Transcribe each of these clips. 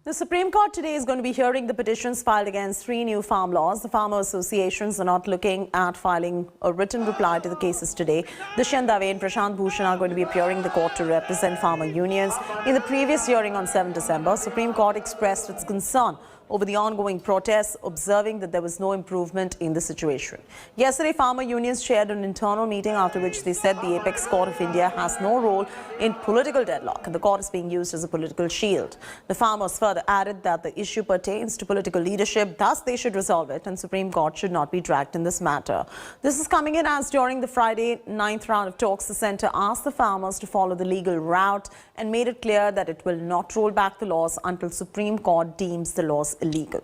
The Supreme Court today is going to be hearing the petitions filed against 3 new farm laws. The farmer associations are not looking at filing a written reply to the cases today. Dushyant Dave and Prashant Bhushan are going to be appearing in the court to represent farmer unions. In the previous hearing on 7 December, Supreme Court expressed its concern over the ongoing protests, observing that there was no improvement in the situation. Yesterday, farmer unions chaired an internal meeting after which they said the Apex Court of India has no role in political deadlock and the court is being used as a political shield. The farmers further added that the issue pertains to political leadership, thus they should resolve it and Supreme Court should not be dragged in this matter. This is coming in as during the Friday 9th round of talks, the centre asked the farmers to follow the legal route and made it clear that it will not roll back the laws until Supreme Court deems the laws illegal.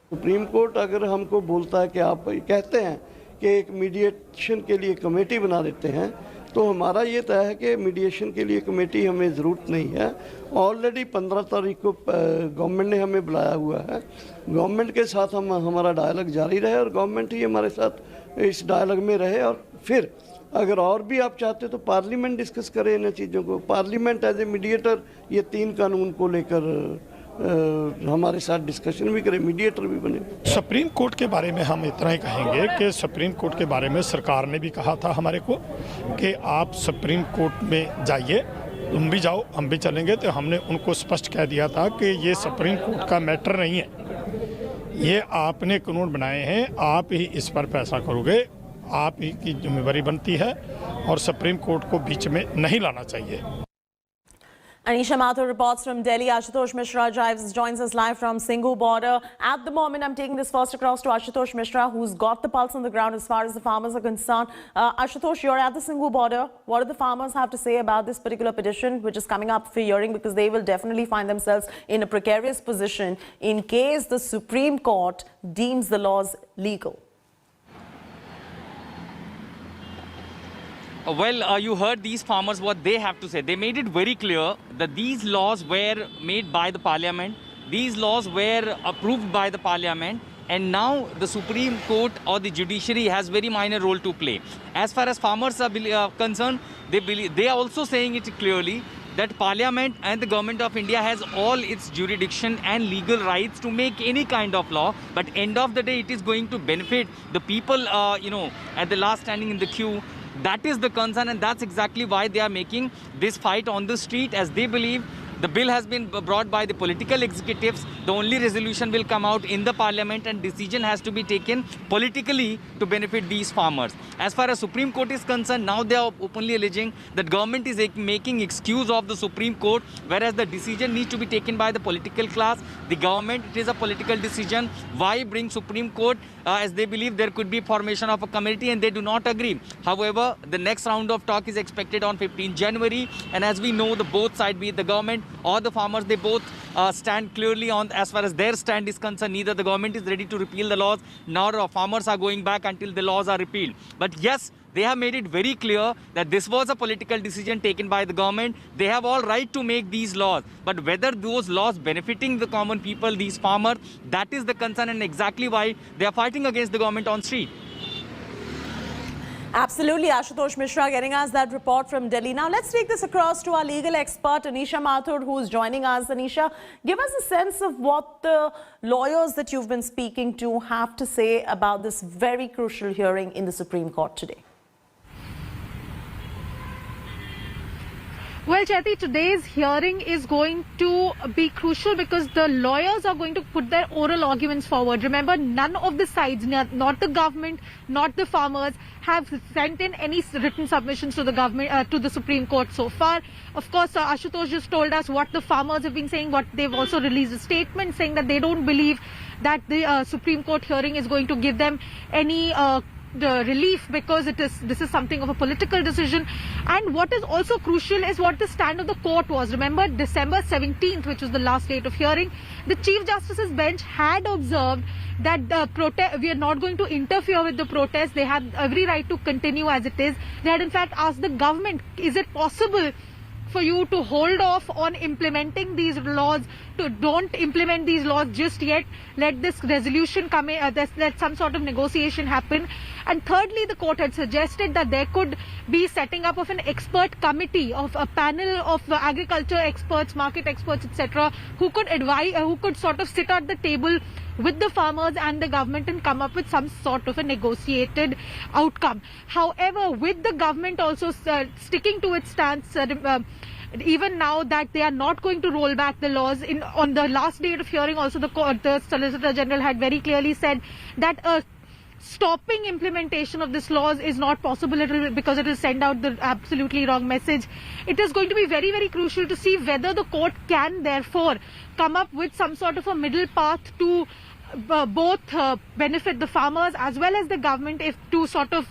Supreme court अगर हमको बोलता है कि आप कहते हैं कि एक मीडिएशन के लिए कमेटी बना देते हैं, तो हमारा ये तय है कि मीडिएशन के लिए कमेटी हमें ज़रूरत नहीं है। ऑलरेडी 15 तारीख को गवर्नमेंट ने हमें बुलाया हुआ है। गवर्नमेंट के साथ हमारा डायलॉग जारी रहे और गवर्नमेंट ही हमारे साथ इस डायलॉग में रहे और फिर अगर और भी आप चाहते तो पार्लियामेंट डिस्कस करे इन चीज़ों को। पार्लियामेंट एज ए मीडिएटर ये 3 कानून को लेकर हमारे साथ डिस्कशन भी करे, मीडिएटर भी बने। सुप्रीम कोर्ट के बारे में हम इतना ही कहेंगे कि सुप्रीम कोर्ट के बारे में सरकार ने भी कहा था हमारे को कि आप सुप्रीम कोर्ट में जाइए, तुम भी जाओ हम भी चलेंगे। तो हमने उनको स्पष्ट कह दिया था कि ये सुप्रीम कोर्ट का मैटर नहीं है, ये आपने कानून बनाए हैं, आप ही इस पर फैसला करोगे, आप ही की जिम्मेवारी बनती है और सुप्रीम कोर्ट को बीच में नहीं लाना चाहिए। Anisha Mathur reports from Delhi. Ashutosh Mishra joins us live from Singhu border. At the moment, I'm taking this first across to Ashutosh Mishra, who's got the pulse on the ground as far as the farmers are concerned. Ashutosh, you're at the Singhu border. What do the farmers have to say about this particular petition, which is coming up for hearing? Because they will definitely find themselves in a precarious position in case the Supreme Court deems the laws legal. Well, you heard these farmers what they have to say. They made it very clear that these laws were made by the parliament, these laws were approved by the parliament, and now the Supreme Court or the judiciary has very minor role to play. As far as farmers are concerned, they are also saying it clearly that Parliament and the Government of India has all its jurisdiction and legal rights to make any kind of law, but end of the day it is going to benefit the people, at the last standing in the queue. That is the concern, and that's exactly why they are making this fight on the street, as they believe the bill has been brought by the political executives. The only resolution will come out in the parliament and decision has to be taken politically to benefit these farmers. As far as Supreme Court is concerned, now they are openly alleging that government is making excuse of the Supreme Court, whereas the decision needs to be taken by the political class. The government, it is a political decision. Why bring Supreme Court? As they believe there could be formation of a committee and they do not agree. However, the next round of talk is expected on 15 January. And as we know, the both sides, be it the government or the farmers, they both stand clearly on as far as their stand is concerned. Neither the government is ready to repeal the laws, nor farmers are going back until the laws are repealed. But yes, they have made it very clear that this was a political decision taken by the government. They have all right to make these laws. But whether those laws benefiting the common people, these farmers, that is the concern, and exactly why they are fighting against the government on street. Absolutely, Ashutosh Mishra getting us that report from Delhi. Now let's take this across to our legal expert Anisha Mathur, who is joining us. Anisha, give us a sense of what the lawyers that you've been speaking to have to say about this very crucial hearing in the Supreme Court today. Well, Chaiti, today's hearing is going to be crucial because the lawyers are going to put their oral arguments forward. Remember, none of the sides, not the government, not the farmers, have sent in any written submissions to the government, to the Supreme Court so far. Of course, Ashutosh just told us what the farmers have been saying, what they've also released a statement saying that they don't believe that the Supreme Court hearing is going to give them any the relief, because this is something of a political decision. And what is also crucial is what the stand of the court was. Remember, December 17th, which was the last date of hearing, the Chief Justice's bench had observed that we are not going to interfere with the protest. They have every right to continue as it is. They had in fact asked the government, is it possible for you to hold off on implementing these laws, to don't implement these laws just yet. Let this resolution come in, let some sort of negotiation happen. And thirdly, the court had suggested that there could be setting up of an expert committee, of a panel of agriculture experts, market experts, etc., who could advise, who could sort of sit at the table with the farmers and the government and come up with some sort of a negotiated outcome. However, with the government also sticking to its stance, even now that they are not going to roll back the laws, on the last date of hearing also the Solicitor General had very clearly said that stopping implementation of this laws is not possible because it will send out the absolutely wrong message. It is going to be very, very crucial to see whether the court can therefore come up with some sort of a middle path to both benefit the farmers as well as the government, if to sort of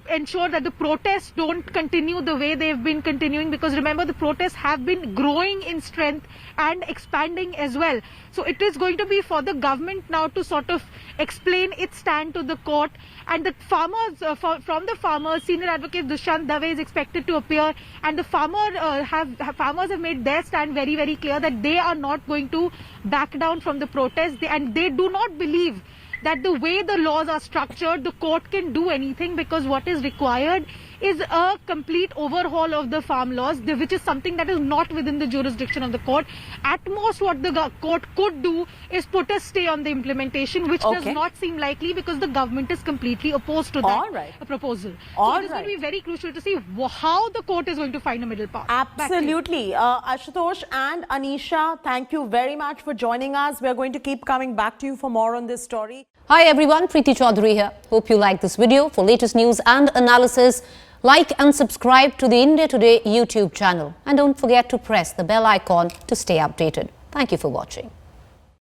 ensure that the protests don't continue the way they've been continuing, because remember, the protests have been growing in strength and expanding as well. So it is going to be for the government now to sort of explain its stand to the court, and the farmers, from the farmers, Senior Advocate Dushyant Dave is expected to appear, and the farmers have made their stand very, very clear that they are not going to back down from the protest, and they do not believe that the way the laws are structured, the court can do anything, because what is required is a complete overhaul of the farm laws, which is something that is not within the jurisdiction of the court. At most, what the court could do is put a stay on the implementation, which does not seem likely because the government is completely opposed to that proposal. So it is going to be very crucial to see how the court is going to find a middle path. Absolutely. Ashutosh and Anisha, thank you very much for joining us. We are going to keep coming back to you for more on this story. Hi everyone, Preeti Chaudhary here. Hope you like this video. For latest news and analysis, like and subscribe to the India Today YouTube channel. And don't forget to press the bell icon to stay updated. Thank you for watching.